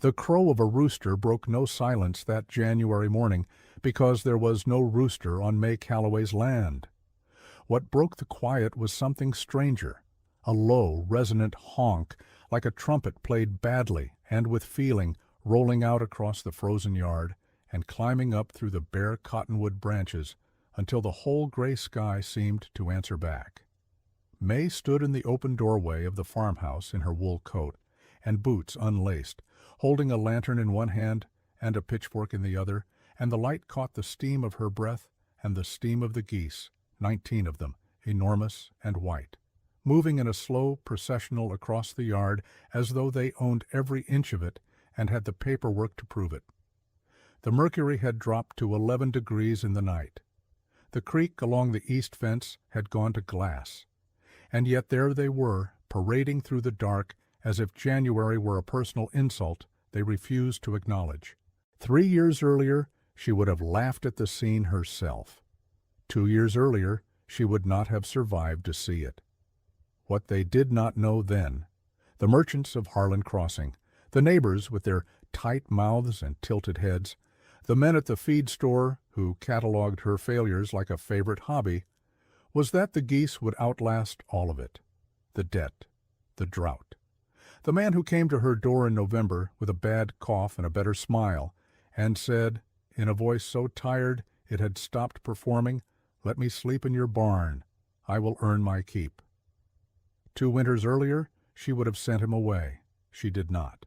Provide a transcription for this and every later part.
The crow of a rooster broke no silence that January morning because there was no rooster on May Calloway's land. What broke the quiet was something stranger, a low, resonant honk like a trumpet played badly and with feeling, rolling out across the frozen yard and climbing up through the bare cottonwood branches until the whole gray sky seemed to answer back. May stood in the open doorway of the farmhouse in her wool coat and boots unlaced, holding a lantern in one hand and a pitchfork in the other, and the light caught the steam of her breath and the steam of the geese, 19 of them, enormous and white, moving in a slow processional across the yard as though they owned every inch of it and had the paperwork to prove it. The mercury had dropped to 11 degrees in the night. The creek along the east fence had gone to glass. And yet there they were, parading through the dark as if January were a personal insult they refused to acknowledge. 3 years earlier, she would have laughed at the scene herself. 2 years earlier, she would not have survived to see it. What they did not know then, the merchants of Harlan Crossing, the neighbors with their tight mouths and tilted heads, the men at the feed store who catalogued her failures like a favorite hobby, was that the geese would outlast all of it. The debt, the drought. The man who came to her door in November with a bad cough and a better smile, and said, in a voice so tired it had stopped performing, "Let me sleep in your barn. I will earn my keep." 2 winters earlier, she would have sent him away. She did not.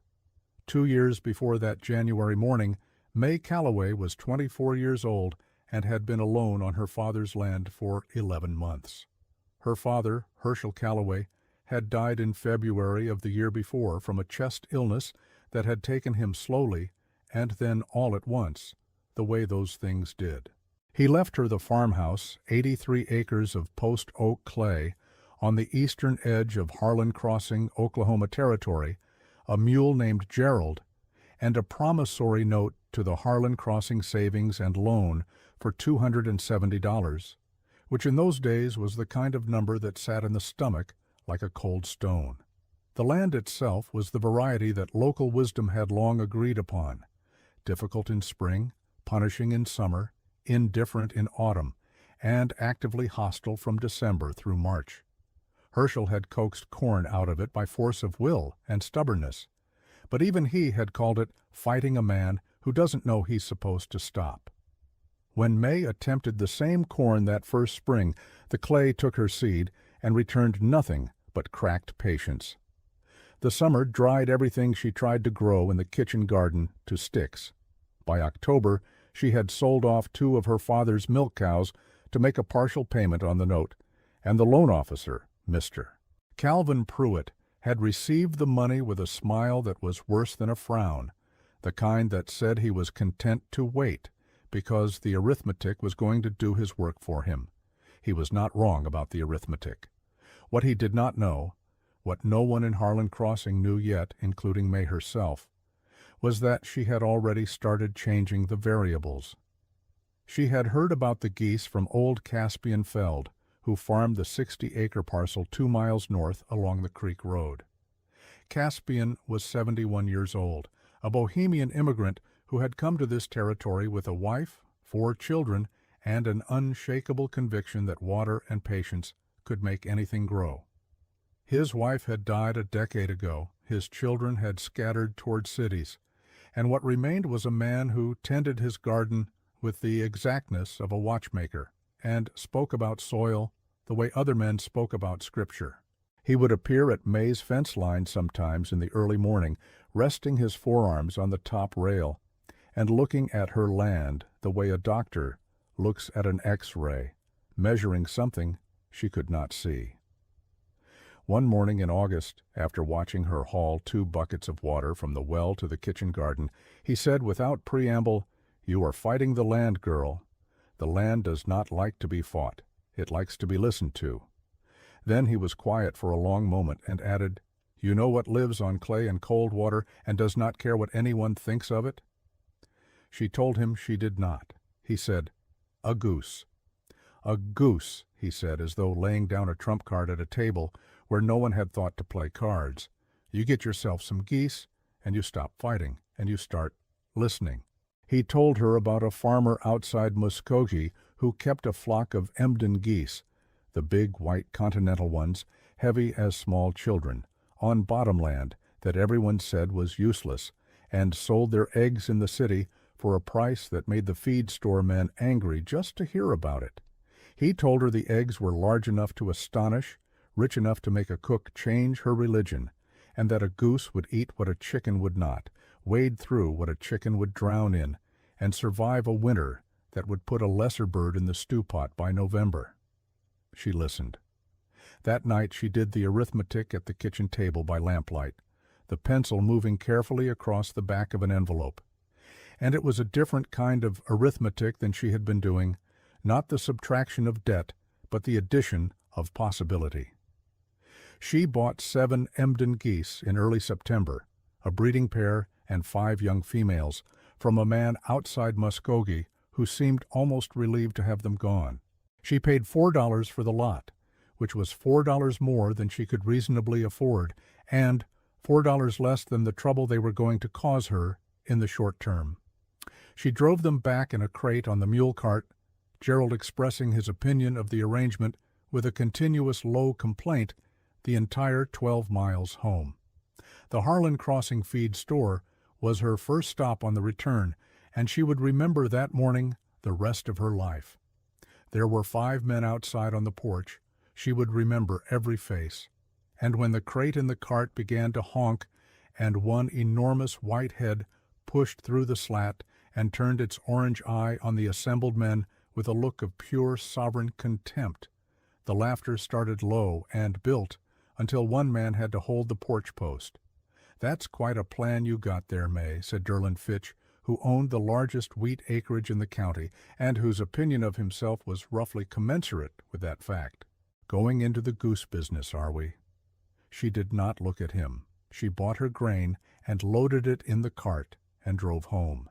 2 years before that January morning, May Calloway was 24 years old and had been alone on her father's land for 11 months. Her father, Herschel Calloway, had died in February of the year before from a chest illness that had taken him slowly and then all at once, the way those things did. He left her the farmhouse, 83 acres of post oak clay, on the eastern edge of Harlan Crossing, Oklahoma Territory, a mule named Gerald, and a promissory note to the Harlan Crossing Savings and Loan for $270, which in those days was the kind of number that sat in the stomach like a cold stone. The land itself was the variety that local wisdom had long agreed upon, difficult in spring, punishing in summer, indifferent in autumn, and actively hostile from December through March. Herschel had coaxed corn out of it by force of will and stubbornness, but even he had called it fighting a man who doesn't know he's supposed to stop. When May attempted the same corn that first spring, the clay took her seed and returned nothing but cracked patience. The summer dried everything she tried to grow in the kitchen garden to sticks. By October, she had sold off 2 of her father's milk cows to make a partial payment on the note, and the loan officer, Mr. Calvin Pruitt, had received the money with a smile that was worse than a frown, the kind that said he was content to wait because the arithmetic was going to do his work for him. He was not wrong about the arithmetic. What he did not know, what no one in Harlan Crossing knew yet, including May herself, was that she had already started changing the variables. She had heard about the geese from old Caspian Feld, who farmed the 60-acre parcel 2 miles north along the creek road. Caspian was 71 years old, a Bohemian immigrant who had come to this territory with a wife, 4 children, and an unshakable conviction that water and patience could make anything grow. His wife had died a decade ago, his children had scattered toward cities, and what remained was a man who tended his garden with the exactness of a watchmaker, and spoke about soil the way other men spoke about Scripture. He would appear at May's fence line sometimes in the early morning, resting his forearms on the top rail, and looking at her land the way a doctor looks at an X-ray, measuring something she could not see. One morning in August, after watching her haul 2 buckets of water from the well to the kitchen garden, he said without preamble, "You are fighting the land, girl. The land does not like to be fought. It likes to be listened to." Then he was quiet for a long moment and added, "You know what lives on clay and cold water and does not care what anyone thinks of it?" She told him she did not. He said, "A goose." "A goose," he said, as though laying down a trump card at a table where no one had thought to play cards. "You get yourself some geese, and you stop fighting, and you start listening. He told her about a farmer outside Muskogee who kept a flock of Emden geese, the big white continental ones, heavy as small children, on bottomland that everyone said was useless, and sold their eggs in the city for a price that made the feed store men angry just to hear about it. He told her the eggs were large enough to astonish, rich enough to make a cook change her religion, and that a goose would eat what a chicken would not, wade through what a chicken would drown in, and survive a winter that would put a lesser bird in the stew pot by November. She listened. That night she did the arithmetic at the kitchen table by lamplight, the pencil moving carefully across the back of an envelope. And it was a different kind of arithmetic than she had been doing, not the subtraction of debt, but the addition of possibility. She bought 7 Emden geese in early September, a breeding pair and 5 young females, from a man outside Muskogee who seemed almost relieved to have them gone. She paid $4 for the lot, which was $4 more than she could reasonably afford, and $4 less than the trouble they were going to cause her in the short term. She drove them back in a crate on the mule cart, Gerald expressing his opinion of the arrangement with a continuous low complaint the entire 12 miles home. The Harlan Crossing feed store was her first stop on the return, and she would remember that morning the rest of her life. There were 5 men outside on the porch. She would remember every face. And when the crate in the cart began to honk, and one enormous white head pushed through the slat and turned its orange eye on the assembled men with a look of pure sovereign contempt, the laughter started low and built until one man had to hold the porch post. "That's quite a plan you got there, May," said Derlin Fitch, who owned the largest wheat acreage in the county, and whose opinion of himself was roughly commensurate with that fact. "Going into the goose business, are we?" She did not look at him. She bought her grain and loaded it in the cart and drove home.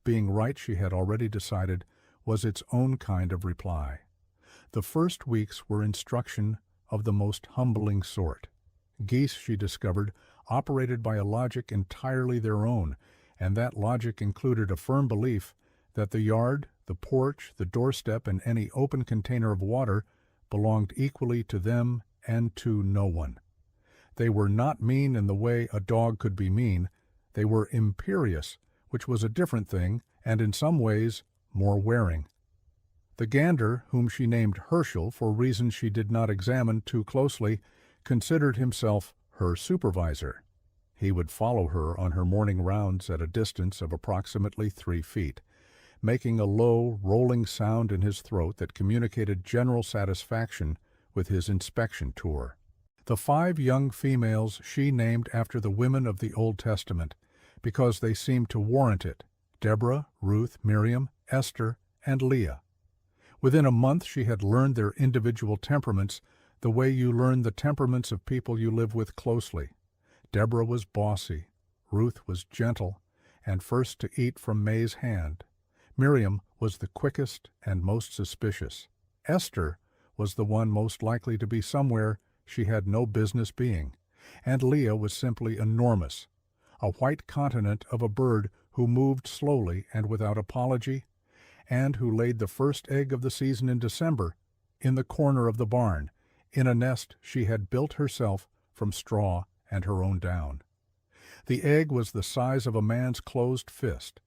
Being right, she had already decided, was its own kind of reply. The first weeks were instruction of the most humbling sort. Geese, she discovered, operated by a logic entirely their own, and that logic included a firm belief that the yard, the porch, the doorstep, and any open container of water belonged equally to them and to no one. They were not mean in the way a dog could be mean. They were imperious, which was a different thing, and in some ways more wearing. The gander, whom she named Herschel for reasons she did not examine too closely, considered himself her supervisor. He would follow her on her morning rounds at a distance of approximately 3 feet, making a low, rolling sound in his throat that communicated general satisfaction with his inspection tour. The 5 young females she named after the women of the Old Testament, because they seemed to warrant it: Deborah, Ruth, Miriam, Esther, and Leah. Within a month she had learned their individual temperaments the way you learn the temperaments of people you live with closely. Deborah was bossy, Ruth was gentle, and first to eat from May's hand. Miriam was the quickest and most suspicious. Esther was the one most likely to be somewhere she had no business being, and Leah was simply enormous, a white continent of a bird who moved slowly and without apology, and who laid the first egg of the season in December in the corner of the barn, in a nest she had built herself from straw and her own down. The egg was the size of a man's closed fist.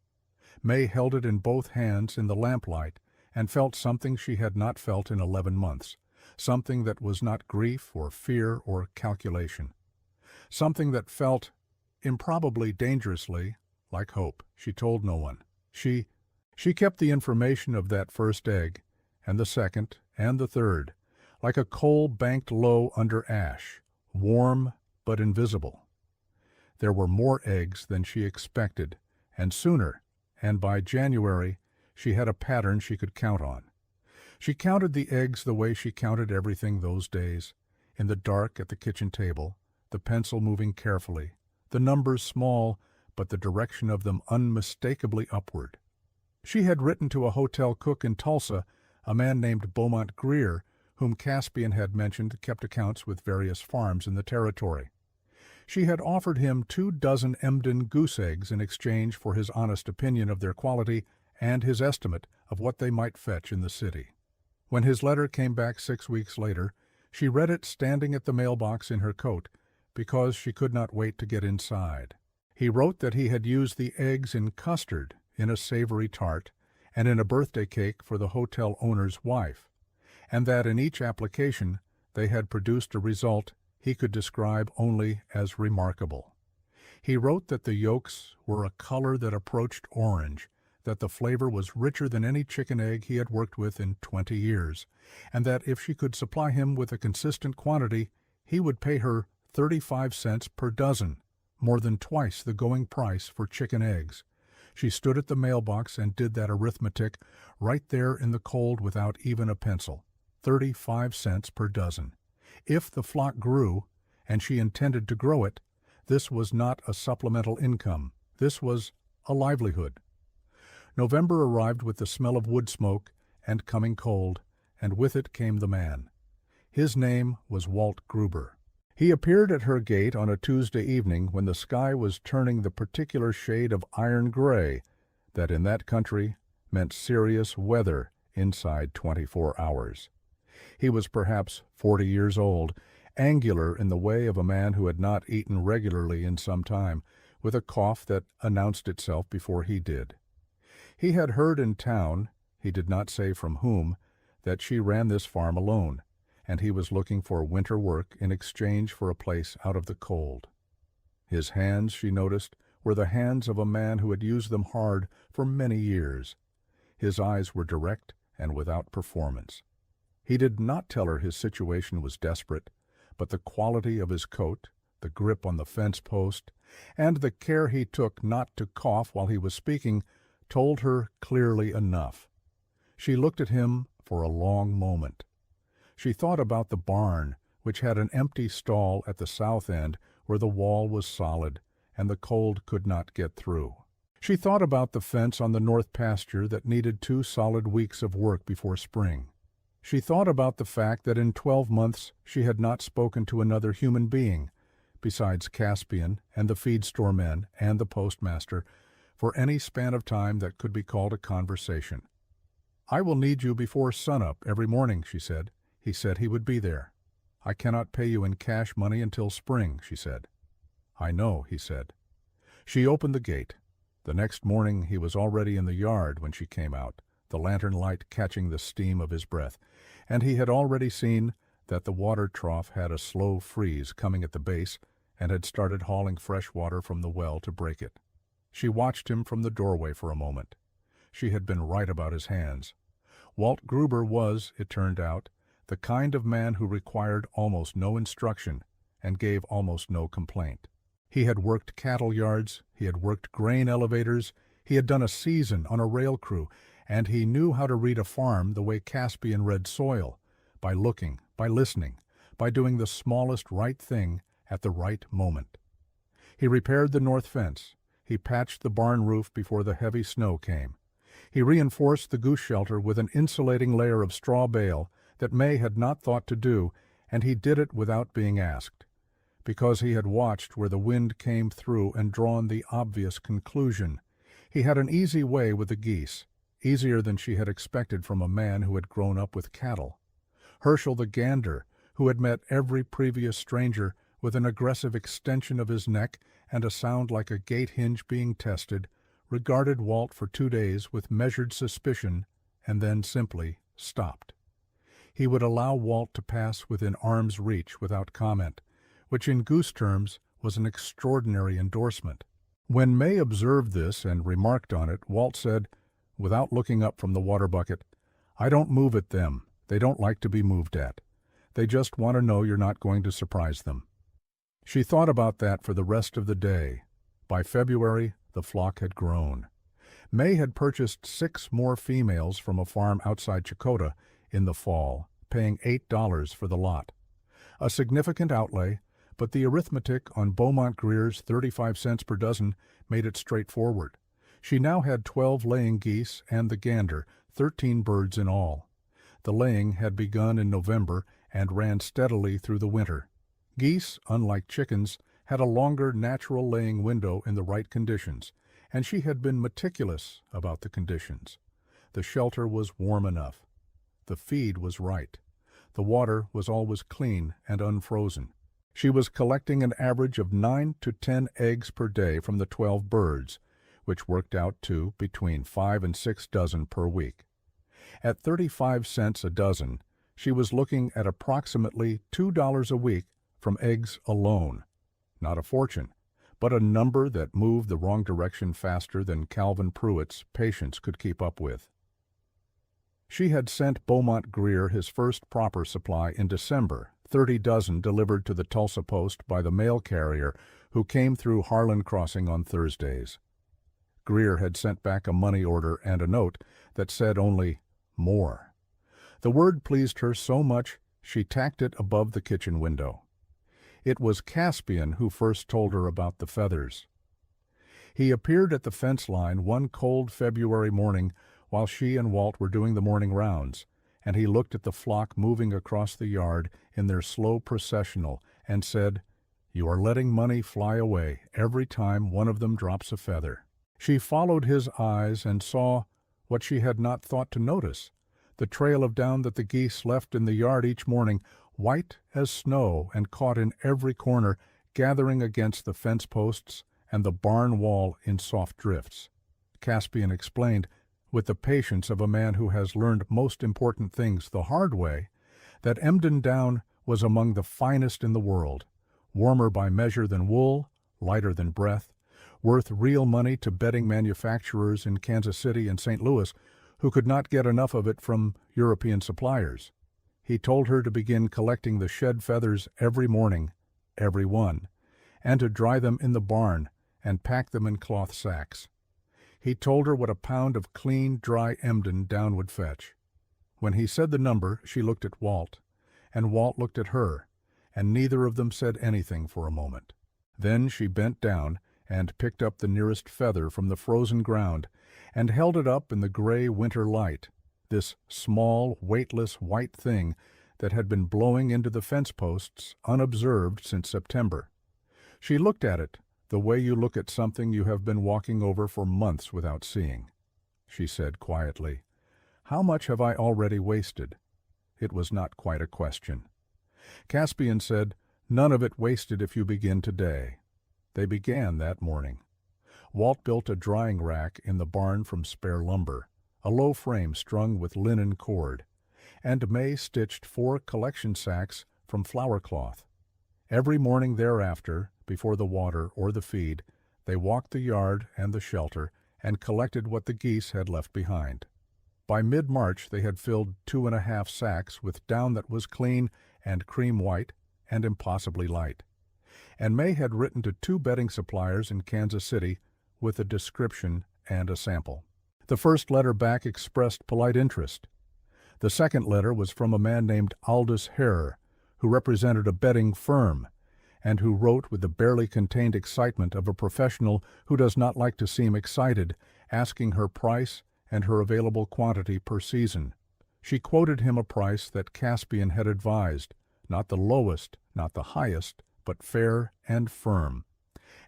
May held it in both hands in the lamplight and felt something she had not felt in 11 months, something that was not grief or fear or calculation, something that felt, improbably dangerously, like hope. She told no one. She kept the information of that first egg, and the second, and the third, like a coal banked low under ash, warm but invisible. There were more eggs than she expected, and sooner, and by January she had a pattern she could count on. She counted the eggs the way she counted everything those days, in the dark at the kitchen table, the pencil moving carefully, the numbers small, but the direction of them unmistakably upward. She had written to a hotel cook in Tulsa, a man named Beaumont Greer, whom Caspian had mentioned kept accounts with various farms in the territory. She had offered him 2 dozen Emden goose eggs in exchange for his honest opinion of their quality and his estimate of what they might fetch in the city. When his letter came back 6 weeks later, she read it standing at the mailbox in her coat because she could not wait to get inside. He wrote that he had used the eggs in custard, in a savory tart, and in a birthday cake for the hotel owner's wife, and that in each application they had produced a result he could describe only as remarkable. He wrote that the yolks were a color that approached orange, that the flavor was richer than any chicken egg he had worked with in 20 years, and that if she could supply him with a consistent quantity, he would pay her 35 cents per dozen, more than twice the going price for chicken eggs. She stood at the mailbox and did that arithmetic right there in the cold without even a pencil. 35 cents per dozen. If the flock grew, and she intended to grow it, this was not a supplemental income. This was a livelihood. November arrived with the smell of wood smoke and coming cold, and with it came the man. His name was Walt Gruber. He appeared at her gate on a Tuesday evening when the sky was turning the particular shade of iron gray that in that country meant serious weather inside 24 hours. He was perhaps 40 years old, angular in the way of a man who had not eaten regularly in some time, with a cough that announced itself before he did. He had heard in town, he did not say from whom, that she ran this farm alone, and he was looking for winter work in exchange for a place out of the cold. His hands, she noticed, were the hands of a man who had used them hard for many years. His eyes were direct and without performance. He did not tell her his situation was desperate, but the quality of his coat, the grip on the fence post, and the care he took not to cough while he was speaking told her clearly enough. She looked at him for a long moment. She thought about the barn, which had an empty stall at the south end where the wall was solid and the cold could not get through. She thought about the fence on the north pasture that needed 2 solid weeks of work before spring. She thought about the fact that in 12 months she had not spoken to another human being, besides Caspian and the feed store men and the postmaster, for any span of time that could be called a conversation. "I will need you before sunup every morning," she said. He said he would be there. "I cannot pay you in cash money until spring," she said. "I know," he said. She opened the gate. The next morning he was already in the yard when she came out, the lantern light catching the steam of his breath, and he had already seen that the water trough had a slow freeze coming at the base and had started hauling fresh water from the well to break it. She watched him from the doorway for a moment. She had been right about his hands. Walt Gruber was, it turned out, the kind of man who required almost no instruction and gave almost no complaint. He had worked cattle yards, he had worked grain elevators, he had done a season on a rail crew, and he knew how to read a farm the way Caspian read soil, by looking, by listening, by doing the smallest right thing at the right moment. He repaired the north fence. He patched the barn roof before the heavy snow came. He reinforced the goose shelter with an insulating layer of straw bale that May had not thought to do, and he did it without being asked, because he had watched where the wind came through and drawn the obvious conclusion. He had an easy way with the geese, easier than she had expected from a man who had grown up with cattle. Herschel the gander, who had met every previous stranger with an aggressive extension of his neck and a sound like a gate hinge being tested, regarded Walt for 2 days with measured suspicion and then simply stopped. He would allow Walt to pass within arm's reach without comment, which in goose terms was an extraordinary endorsement. When May observed this and remarked on it, Walt said, without looking up from the water bucket, "I don't move at them. They don't like to be moved at. They just want to know you're not going to surprise them." She thought about that for the rest of the day. By February, the flock had grown. May had purchased 6 more females from a farm outside Chakota in the fall, paying $8 for the lot. A significant outlay, but the arithmetic on Beaumont Greer's 35 cents per dozen made it straightforward. She now had 12 laying geese and the gander, 13 birds in all. The laying had begun in November and ran steadily through the winter. Geese, unlike chickens, had a longer natural laying window in the right conditions, and she had been meticulous about the conditions. The shelter was warm enough. The feed was right. The water was always clean and unfrozen. She was collecting an average of 9 to 10 eggs per day from the 12 birds, which worked out to between 5 and 6 dozen per week. At 35 cents a dozen, she was looking at approximately $2 a week from eggs alone. Not a fortune, but a number that moved the wrong direction faster than Calvin Pruitt's patience could keep up with. She had sent Beaumont Greer his first proper supply in December, 30 dozen delivered to the Tulsa Post by the mail carrier who came through Harlan Crossing on Thursdays. Greer had sent back a money order and a note that said only, "More." The word pleased her so much she tacked it above the kitchen window. It was Caspian who first told her about the feathers. He appeared at the fence line one cold February morning while she and Walt were doing the morning rounds, and he looked at the flock moving across the yard in their slow processional and said, "You are letting money fly away every time one of them drops a feather." She followed his eyes and saw what she had not thought to notice, the trail of down that the geese left in the yard each morning, white as snow and caught in every corner, gathering against the fence posts and the barn wall in soft drifts. Caspian explained, with the patience of a man who has learned most important things the hard way, that Emden down was among the finest in the world, warmer by measure than wool, lighter than breath, worth real money to bedding manufacturers in Kansas City and St. Louis who could not get enough of it from European suppliers. He told her to begin collecting the shed feathers every morning, every one, and to dry them in the barn and pack them in cloth sacks. He told her what a pound of clean, dry Emden down would fetch. When he said the number, she looked at Walt, and Walt looked at her, and neither of them said anything for a moment. Then she bent down and picked up the nearest feather from the frozen ground and held it up in the gray winter light, this small, weightless white thing that had been blowing into the fence posts unobserved since September. She looked at it the way you look at something you have been walking over for months without seeing. She said quietly, "How much have I already wasted?" It was not quite a question. Caspian said, "None of it wasted if you begin today." They began that morning. Walt built a drying rack in the barn from spare lumber, a low frame strung with linen cord, and May stitched 4 collection sacks from flour cloth. Every morning thereafter, before the water or the feed, they walked the yard and the shelter and collected what the geese had left behind. By mid-March they had filled 2½ sacks with down that was clean and cream white and impossibly light. And May had written to 2 bedding suppliers in Kansas City with a description and a sample. The first letter back expressed polite interest. The second letter was from a man named Aldous Herr, who represented a bedding firm, and who wrote with the barely contained excitement of a professional who does not like to seem excited, asking her price and her available quantity per season. She quoted him a price that Caspian had advised, not the lowest, not the highest, but fair and firm.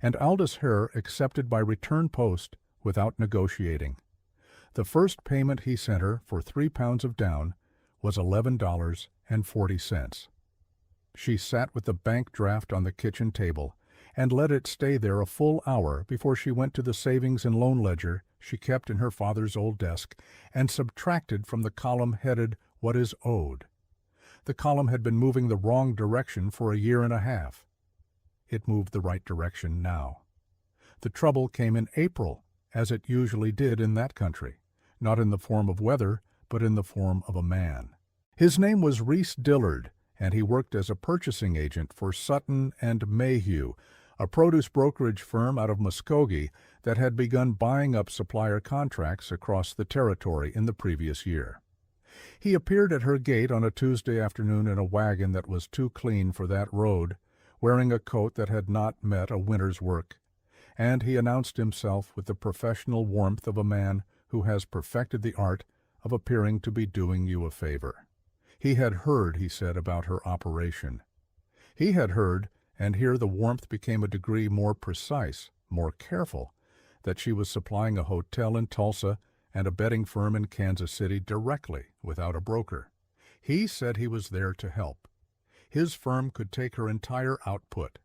And Aldous Herr accepted by return post without negotiating. The first payment he sent her for 3 pounds of down was $11.40. She sat with the bank draft on the kitchen table and let it stay there a full hour before she went to the savings and loan ledger she kept in her father's old desk and subtracted from the column headed "What is owed." The column had been moving the wrong direction for a year and a half. It moved the right direction now. The trouble came in April, as it usually did in that country, not in the form of weather, but in the form of a man. His name was Reese Dillard, and he worked as a purchasing agent for Sutton and Mayhew, a produce brokerage firm out of Muskogee that had begun buying up supplier contracts across the territory in the previous year. He appeared at her gate on a Tuesday afternoon in a wagon that was too clean for that road, wearing a coat that had not met a winter's work, and he announced himself with the professional warmth of a man who has perfected the art of appearing to be doing you a favor. He had heard, he said, about her operation. He had heard, and here the warmth became a degree more precise, more careful, that she was supplying a hotel in Tulsa and a bedding firm in Kansas City directly, without a broker. He said he was there to help. His firm could take her entire output,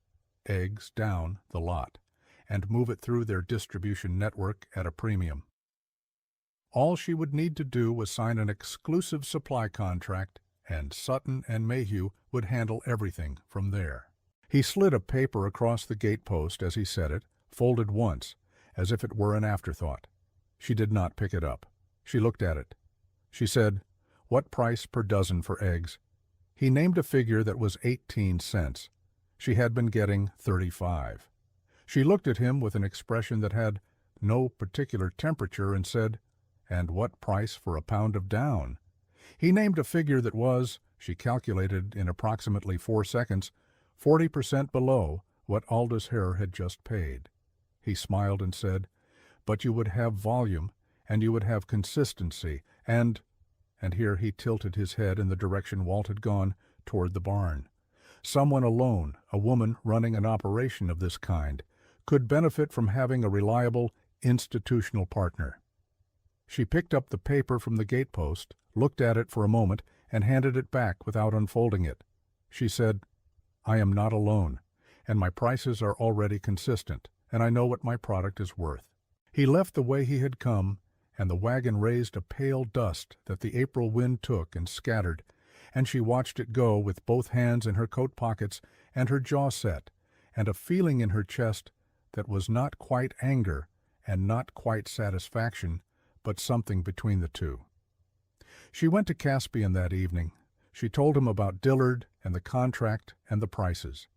eggs down the lot, and move it through their distribution network at a premium. All she would need to do was sign an exclusive supply contract, and Sutton and Mayhew would handle everything from there. He slid a paper across the gatepost as he said it, folded once, as if it were an afterthought. She did not pick it up. She looked at it. She said, "What price per dozen for eggs?" He named a figure that was 18 cents. She had been getting 35. She looked at him with an expression that had no particular temperature and said, "And what price for a pound of down?" He named a figure that was, she calculated in approximately 4 seconds, 40% below what Aldous Hare had just paid. He smiled and said, "But you would have volume, and you would have consistency, and here he tilted his head in the direction Walt had gone, toward the barn. Someone alone, a woman running an operation of this kind, could benefit from having a reliable, institutional partner." She picked up the paper from the gatepost, looked at it for a moment, and handed it back without unfolding it. She said, "I am not alone, and my prices are already consistent, and I know what my product is worth." He left the way he had come, and the wagon raised a pale dust that the April wind took and scattered, and she watched it go with both hands in her coat pockets and her jaw set, and a feeling in her chest that was not quite anger and not quite satisfaction, but something between the two. She went to Caspian that evening. She told him about Dillard and the contract and the prices.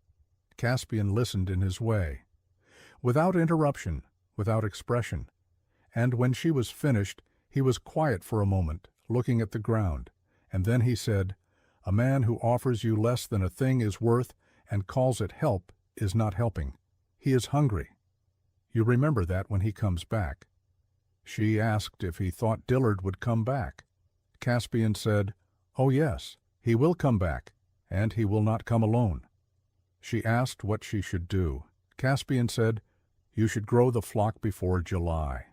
Caspian listened in his way, without interruption, without expression, and when she was finished, he was quiet for a moment, looking at the ground, and then he said, "A man who offers you less than a thing is worth and calls it help is not helping. He is hungry. You remember that when he comes back." She asked if he thought Dillard would come back. Caspian said, "Oh yes, he will come back, and he will not come alone." She asked what she should do. Caspian said, "You should grow the flock before July."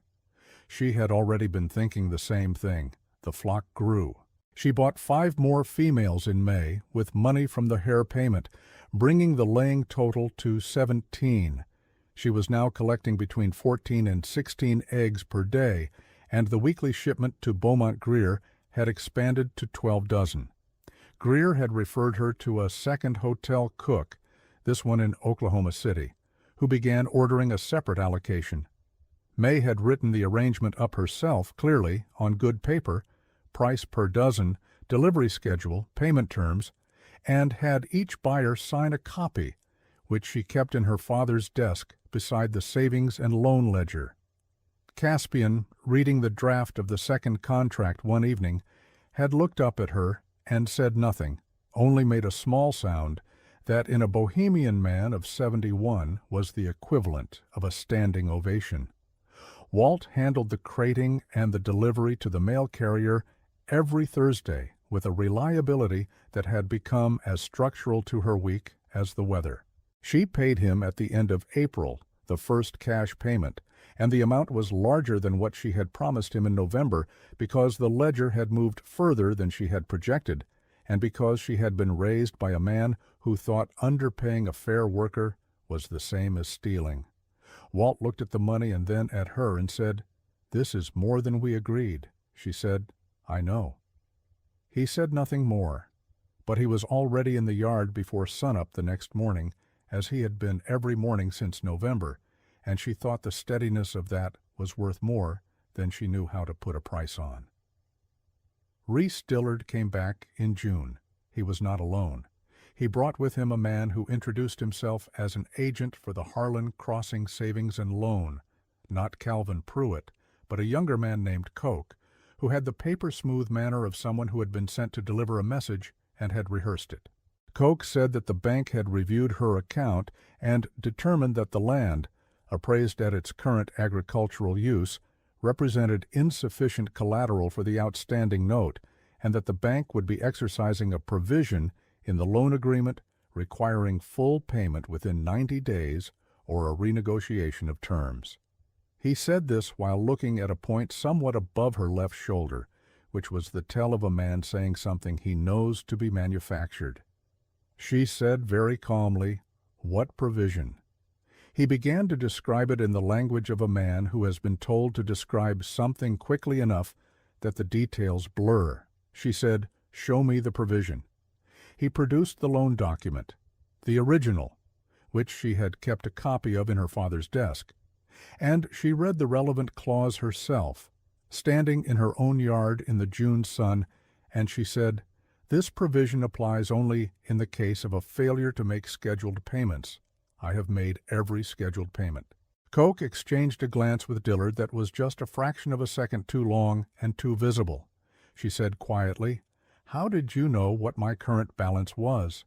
She had already been thinking the same thing. The flock grew. She bought 5 more females in May with money from the Hare payment, bringing the laying total to 17. She was now collecting between 14 and 16 eggs per day, and the weekly shipment to Beaumont Greer had expanded to 12 dozen. Greer had referred her to a second hotel cook, this one in Oklahoma City, who began ordering a separate allocation. May had written the arrangement up herself clearly, on good paper, price per dozen, delivery schedule, payment terms, and had each buyer sign a copy, which she kept in her father's desk beside the savings and loan ledger. Caspian, reading the draft of the second contract one evening, had looked up at her and said nothing, only made a small sound that in a Bohemian man of 71 was the equivalent of a standing ovation. Walt handled the crating and the delivery to the mail carrier every Thursday with a reliability that had become as structural to her week as the weather. She paid him at the end of April, the first cash payment, and the amount was larger than what she had promised him in November because the ledger had moved further than she had projected, and because she had been raised by a man who thought underpaying a fair worker was the same as stealing. Walt looked at the money and then at her and said, "This is more than we agreed." She said, "I know." He said nothing more, but he was already in the yard before sunup the next morning, as he had been every morning since November, and she thought the steadiness of that was worth more than she knew how to put a price on. Reese Dillard came back in June. He was not alone. He brought with him a man who introduced himself as an agent for the Harlan Crossing Savings and Loan, not Calvin Pruitt, but a younger man named Koch, who had the paper-smooth manner of someone who had been sent to deliver a message and had rehearsed it. Koch said that the bank had reviewed her account and determined that the land, appraised at its current agricultural use, represented insufficient collateral for the outstanding note, and that the bank would be exercising a provision in the loan agreement requiring full payment within 90 days or a renegotiation of terms. He said this while looking at a point somewhat above her left shoulder, which was the tell of a man saying something he knows to be manufactured. She said very calmly, "What provision?" He began to describe it in the language of a man who has been told to describe something quickly enough that the details blur. She said, "Show me the provision." He produced the loan document, the original, which she had kept a copy of in her father's desk, and she read the relevant clause herself, standing in her own yard in the June sun, and she said, "This provision applies only in the case of a failure to make scheduled payments. I have made every scheduled payment." Coke exchanged a glance with Dillard that was just a fraction of a second too long and too visible. She said quietly, "How did you know what my current balance was?"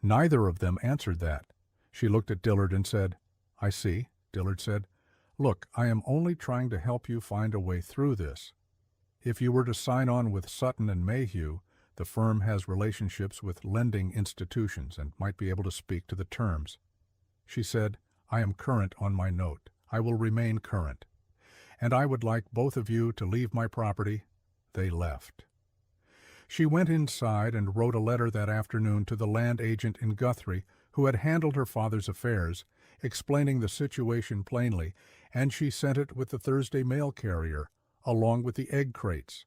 Neither of them answered that. She looked at Dillard and said, "I see." Dillard said, "Look, I am only trying to help you find a way through this. If you were to sign on with Sutton and Mayhew, the firm has relationships with lending institutions and might be able to speak to the terms." She said, "I am current on my note. I will remain current. And I would like both of you to leave my property." They left. She went inside and wrote a letter that afternoon to the land agent in Guthrie who had handled her father's affairs, explaining the situation plainly, and she sent it with the Thursday mail carrier, along with the egg crates.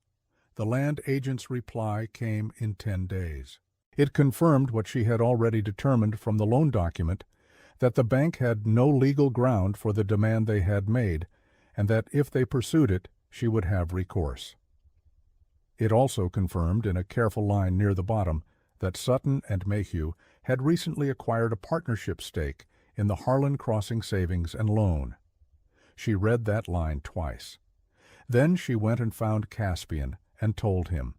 The land agent's reply came in 10 days. It confirmed what she had already determined from the loan document, that the bank had no legal ground for the demand they had made, and that if they pursued it, she would have recourse. It also confirmed, in a careful line near the bottom, that Sutton and Mayhew had recently acquired a partnership stake in the Harlan Crossing Savings and Loan. She read that line twice. Then she went and found Caspian and told him.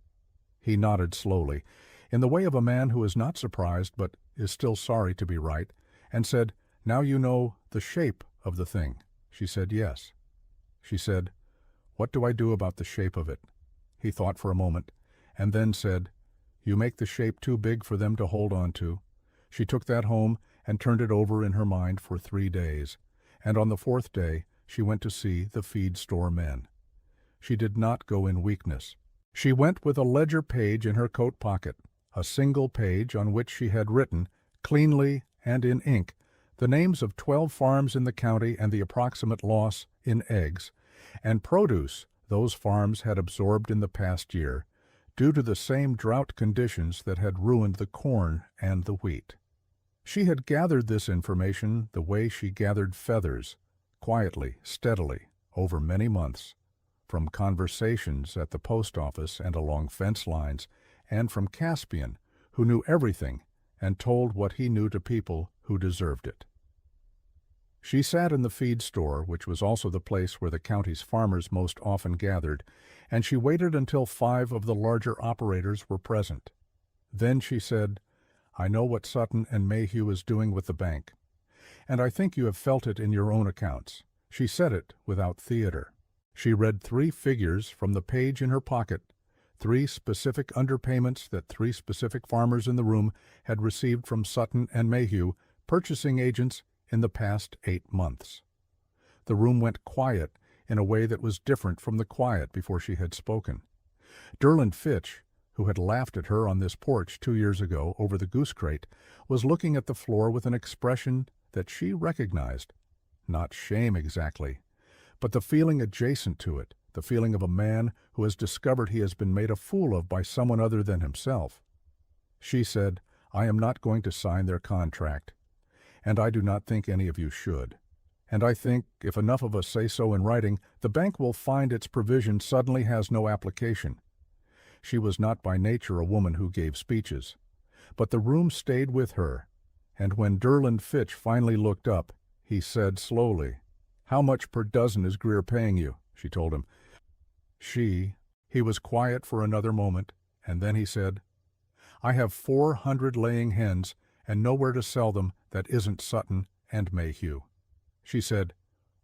He nodded slowly, in the way of a man who is not surprised but is still sorry to be right, and said, "Now you know the shape of the thing." She said yes. She said, "What do I do about the shape of it?" He thought for a moment, and then said, "You make the shape too big for them to hold on to." She took that home and turned it over in her mind for 3 days, and on the 4th day she went to see the feed store men. She did not go in weakness. She went with a ledger page in her coat pocket, a single page on which she had written, cleanly and in ink, the names of 12 farms in the county and the approximate loss in eggs, and produce those farms had absorbed in the past year, due to the same drought conditions that had ruined the corn and the wheat. She had gathered this information the way she gathered feathers, quietly, steadily, over many months, from conversations at the post office and along fence lines, and from Caspian, who knew everything and told what he knew to people who deserved it. She sat in the feed store, which was also the place where the county's farmers most often gathered, and she waited until 5 of the larger operators were present. Then she said, "I know what Sutton and Mayhew is doing with the bank, and I think you have felt it in your own accounts." She said it without theater. She read 3 figures from the page in her pocket, 3 specific underpayments that 3 specific farmers in the room had received from Sutton and Mayhew, purchasing agents, in the past 8 months. The room went quiet in a way that was different from the quiet before she had spoken. Derlin Fitch, who had laughed at her on this porch 2 years ago over the goose crate, was looking at the floor with an expression that she recognized. Not shame exactly, but the feeling adjacent to it, the feeling of a man who has discovered he has been made a fool of by someone other than himself. She said, "I am not going to sign their contract, and I do not think any of you should. And I think, if enough of us say so in writing, the bank will find its provision suddenly has no application." She was not by nature a woman who gave speeches, but the room stayed with her, and when Derlin Fitch finally looked up, he said slowly, "How much per dozen is Greer paying you?" She told him. He was quiet for another moment, and then he said, "I have 400 laying hens, and nowhere to sell them that isn't Sutton and Mayhew." She said,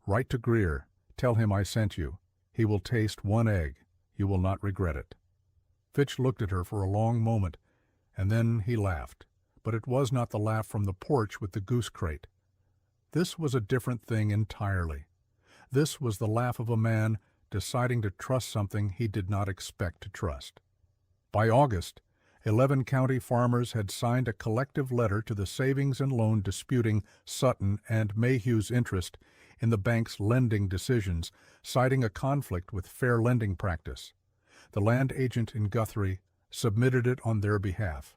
"Write to Greer. Tell him I sent you. He will taste 1 egg. You will not regret it." Fitch looked at her for a long moment, and then he laughed, but it was not the laugh from the porch with the goose crate. This was a different thing entirely. This was the laugh of a man deciding to trust something he did not expect to trust. By August, 11 county farmers had signed a collective letter to the Savings and Loan disputing Sutton and Mayhew's interest in the bank's lending decisions, citing a conflict with fair lending practice. The land agent in Guthrie submitted it on their behalf.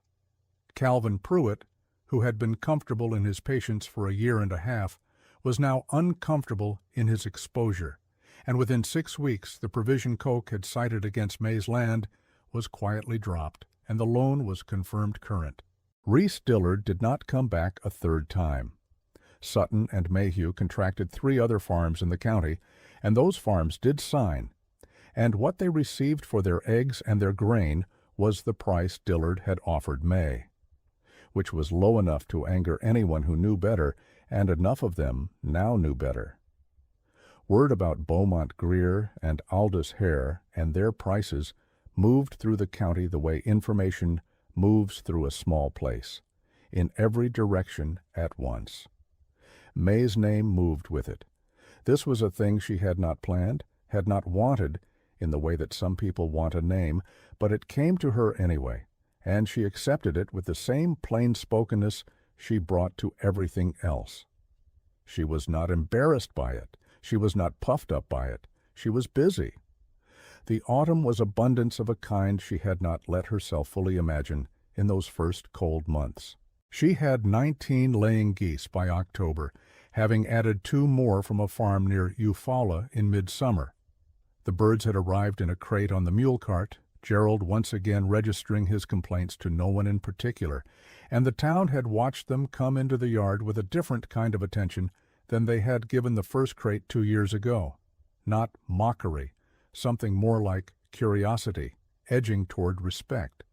Calvin Pruitt, who had been comfortable in his patience for a year and a half, was now uncomfortable in his exposure, and within 6 weeks the provision Coke had cited against May's land was quietly dropped, and the loan was confirmed current. Reese Dillard did not come back a third time. Sutton and Mayhew contracted 3 other farms in the county, and those farms did sign, and what they received for their eggs and their grain was the price Dillard had offered May, which was low enough to anger anyone who knew better, and enough of them now knew better. Word about Beaumont Greer and Aldous Hare and their prices moved through the county the way information moves through a small place, in every direction at once. May's name moved with it. This was a thing she had not planned, had not wanted, in the way that some people want a name, but it came to her anyway, and she accepted it with the same plain-spokenness she brought to everything else. She was not embarrassed by it. She was not puffed up by it. She was busy. The autumn was abundance of a kind she had not let herself fully imagine in those first cold months. She had 19 laying geese by October, having added 2 more from a farm near Eufaula in midsummer. The birds had arrived in a crate on the mule cart, Gerald once again registering his complaints to no one in particular, and the town had watched them come into the yard with a different kind of attention than they had given the first crate 2 years ago. Not mockery, something more like curiosity, edging toward respect.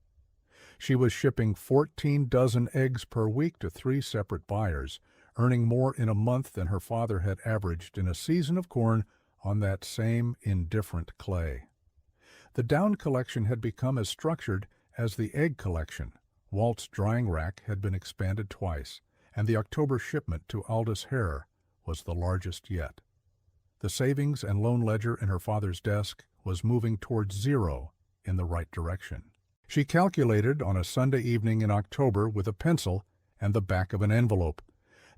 She was shipping 14 dozen eggs per week to 3 separate buyers, earning more in a month than her father had averaged in a season of corn on that same indifferent clay. The down collection had become as structured as the egg collection. Walt's drying rack had been expanded twice, and the October shipment to Aldous Hare was the largest yet. The savings and loan ledger in her father's desk was moving towards 0 in the right direction. She calculated on a Sunday evening in October with a pencil and the back of an envelope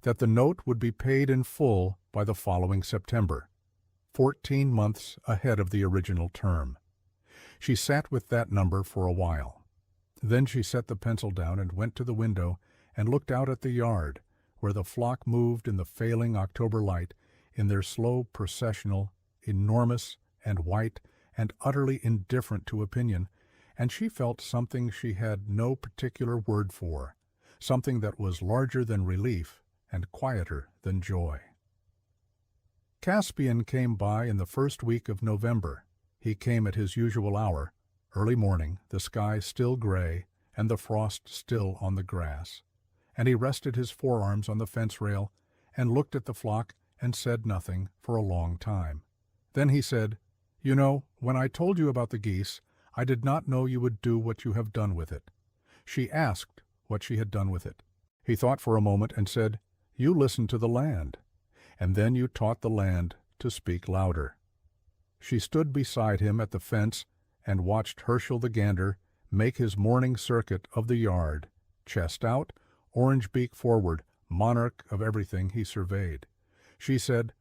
that the note would be paid in full by the following September, 14 months ahead of the original term. She sat with that number for a while. Then she set the pencil down and went to the window and looked out at the yard, where the flock moved in the failing October light in their slow processional, enormous and white and utterly indifferent to opinion, and she felt something she had no particular word for, something that was larger than relief and quieter than joy. Caspian came by in the first week of November. He came at his usual hour, early morning, the sky still gray and the frost still on the grass, and he rested his forearms on the fence rail and looked at the flock and said nothing for a long time. Then he said, "You know, when I told you about the geese, I did not know you would do what you have done with it." She asked what she had done with it. He thought for a moment and said, "You listened to the land, and then you taught the land to speak louder." She stood beside him at the fence and watched Herschel the gander make his morning circuit of the yard, chest out, orange beak forward, monarch of everything he surveyed. She said,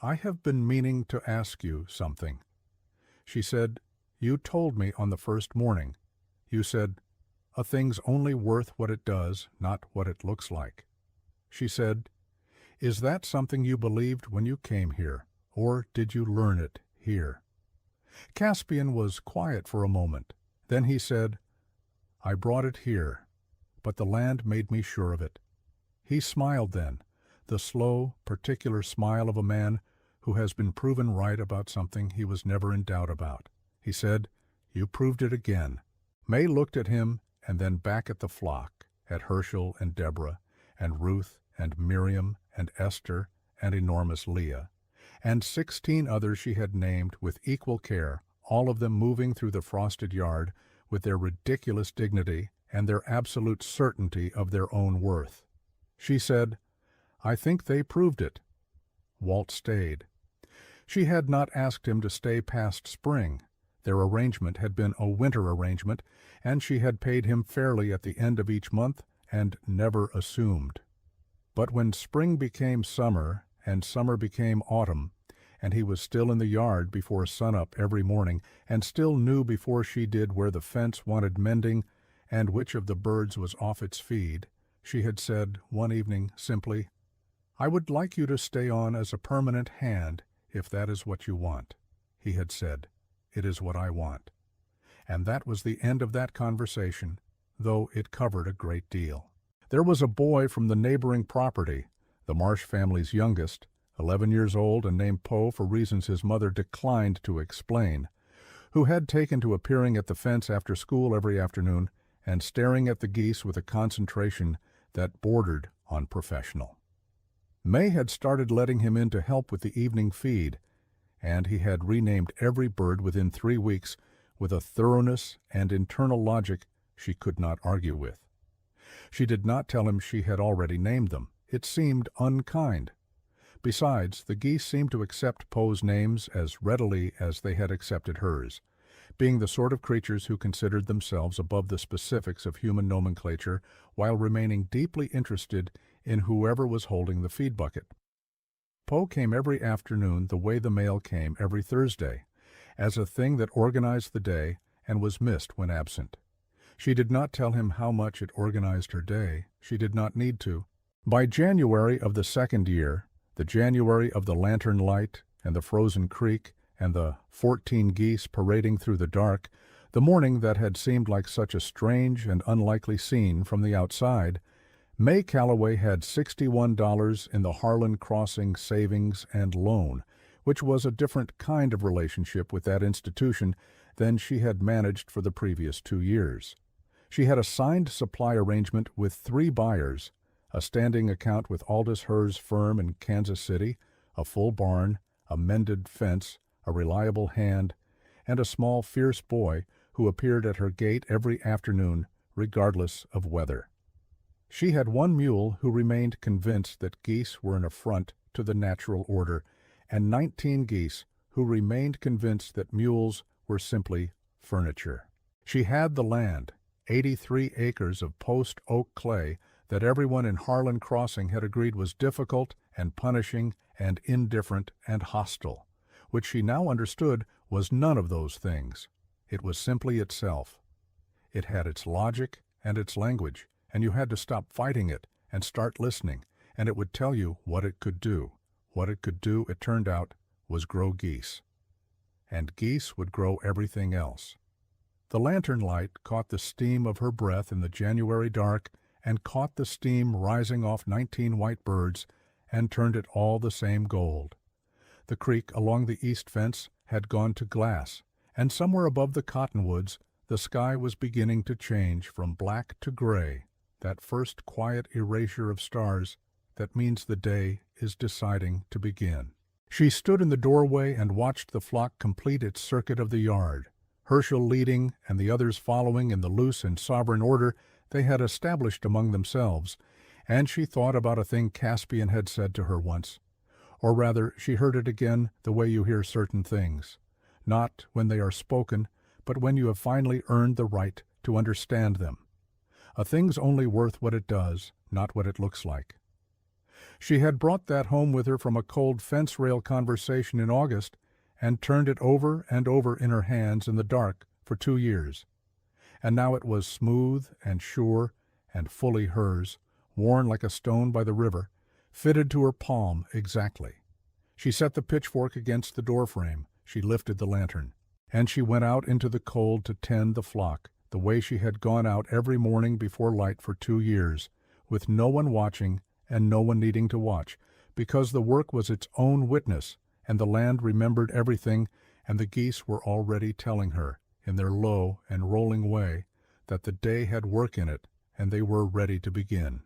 "I have been meaning to ask you something." She said, "You told me on the first morning. You said, 'A thing's only worth what it does, not what it looks like.'" She said, "Is that something you believed when you came here, or did you learn it here?" Caspian was quiet for a moment. Then he said, "I brought it here, but the land made me sure of it." He smiled then, the slow, particular smile of a man who has been proven right about something he was never in doubt about. He said, "You proved it again." May looked at him and then back at the flock, at Herschel and Deborah, and Ruth and Miriam and Esther and enormous Leah, and 16 others she had named with equal care, all of them moving through the frosted yard with their ridiculous dignity and their absolute certainty of their own worth. She said, "I think they proved it." Walt stayed. She had not asked him to stay past spring. Their arrangement had been a winter arrangement, and she had paid him fairly at the end of each month and never assumed. But when spring became summer and summer became autumn, and he was still in the yard before sunup every morning, and still knew before she did where the fence wanted mending and which of the birds was off its feed, she had said one evening simply, "I would like you to stay on as a permanent hand if that is what you want." He had said, "It is what I want." And that was the end of that conversation, though it covered a great deal. There was a boy from the neighboring property, the Marsh family's youngest, 11 years old and named Poe for reasons his mother declined to explain, who had taken to appearing at the fence after school every afternoon and staring at the geese with a concentration that bordered on professional. May had started letting him in to help with the evening feed, and he had renamed every bird within 3 weeks with a thoroughness and internal logic she could not argue with. She did not tell him she had already named them. It seemed unkind. Besides, the geese seemed to accept Poe's names as readily as they had accepted hers, being the sort of creatures who considered themselves above the specifics of human nomenclature while remaining deeply interested in whoever was holding the feed bucket. Poe came every afternoon the way the mail came every Thursday, as a thing that organized the day and was missed when absent. She did not tell him how much it organized her day. She did not need to. By January of the second year, the January of the lantern light and the frozen creek and the 14 geese parading through the dark, the morning that had seemed like such a strange and unlikely scene from the outside, May Calloway had $61 in the Harlan Crossing Savings and Loan, which was a different kind of relationship with that institution than she had managed for the previous 2 years. She had a signed supply arrangement with 3 buyers, a standing account with Aldous Hur's firm in Kansas City, a full barn, a mended fence, a reliable hand, and a small, fierce boy who appeared at her gate every afternoon, regardless of weather. She had 1 mule who remained convinced that geese were an affront to the natural order, and 19 geese who remained convinced that mules were simply furniture. She had the land, 83 acres of post oak clay that everyone in Harlan Crossing had agreed was difficult and punishing and indifferent and hostile, which she now understood was none of those things. It was simply itself. It had its logic and its language, and you had to stop fighting it and start listening, and it would tell you what it could do. What it could do, it turned out, was grow geese. And geese would grow everything else. The lantern light caught the steam of her breath in the January dark and caught the steam rising off 19 white birds and turned it all the same gold. The creek along the east fence had gone to glass, and somewhere above the cottonwoods the sky was beginning to change from black to gray, that first quiet erasure of stars that means the day is deciding to begin. She stood in the doorway and watched the flock complete its circuit of the yard, Herschel leading and the others following in the loose and sovereign order they had established among themselves, and she thought about a thing Caspian had said to her once. Or rather, she heard it again the way you hear certain things, not when they are spoken, but when you have finally earned the right to understand them. A thing's only worth what it does, not what it looks like. She had brought that home with her from a cold fence rail conversation in August and turned it over and over in her hands in the dark for 2 years. And now it was smooth and sure and fully hers, worn like a stone by the river, fitted to her palm exactly. She set the pitchfork against the doorframe, she lifted the lantern, and she went out into the cold to tend the flock, the way she had gone out every morning before light for 2 years, with no one watching and no one needing to watch, because the work was its own witness, and the land remembered everything, and the geese were already telling her, in their low and rolling way, that the day had work in it, and they were ready to begin.